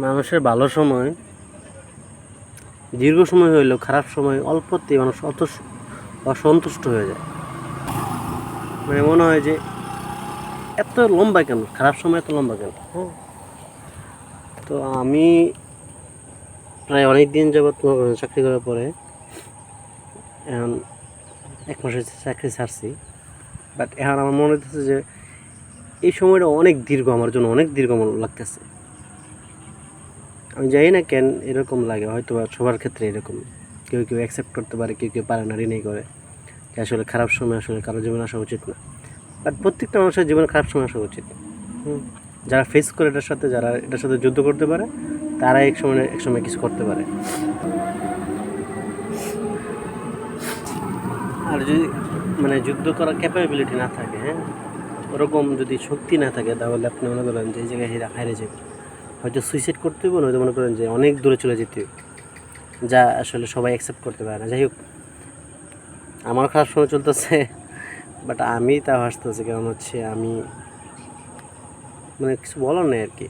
মানুষের ভালো সময় দীর্ঘ সময় হইলেও খারাপ সময় অল্পতেই মানুষ অসন্তুষ্ট হয়ে যায়। মানে মনে হয় যে এত লম্বা কেন, খারাপ সময় এত লম্বা কেন। হ্যাঁ, তো আমি প্রায় অনেক দিন যাবৎ চাকরি করার পরে এখন 1 মাসের চাকরি ছাড়ছি। বাট এখন আমার মনে হচ্ছে যে এই সময়টা অনেক দীর্ঘ, আমার জন্য অনেক দীর্ঘ মনে লাগতেছে। আমি জানি না কেন এরকম লাগে, হয়তো সবার ক্ষেত্রে এরকম। কেউ কেউ অ্যাকসেপ্ট করতে পারে, কেউ কেউ পারে না, রিনেই করে যে আসলে খারাপ সময় আসলে কারো জীবনে আসা উচিত না। বাট প্রত্যেকটা মানুষের জীবনে খারাপ সময় আসা উচিত। যারা ফেস করে এটার সাথে, যারা এটার সাথে যুদ্ধ করতে পারে, তারা এক সময় কিছু করতে পারে। আর যদি মানে যুদ্ধ করার ক্যাপাবিলিটি না থাকে, হ্যাঁ, ওরকম যদি শক্তি না থাকে, তাহলে আপনি মনে করেন যে এই জায়গায় হারিয়ে যাবে। হয়তো সুইসাইড করতে হবে, নয়তো মনে করেন যে অনেক দূরে চলে যেতে হবে, যা আসলে সবাই অ্যাকসেপ্ট করতে পারে না। যাই হোক, আমার খারাপ সময় চলতেছে, বাট আমি তা হাসতেছি, কারণ হচ্ছে আমি মানে কিছু বলার নেই আর কি।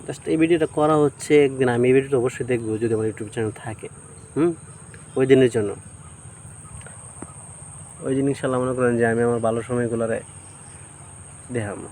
জাস্ট এই ভিডিওটা করা হচ্ছে, একদিন আমি এই ভিডিওটা অবশ্যই দেখবো যদি আমার ইউটিউব চ্যানেল থাকে। ওই দিনের জন্য, ওই দিন ইনশাল্লাহ মনে করেন যে আমি আমার ভালো সময়গুলোরে দেখাবো।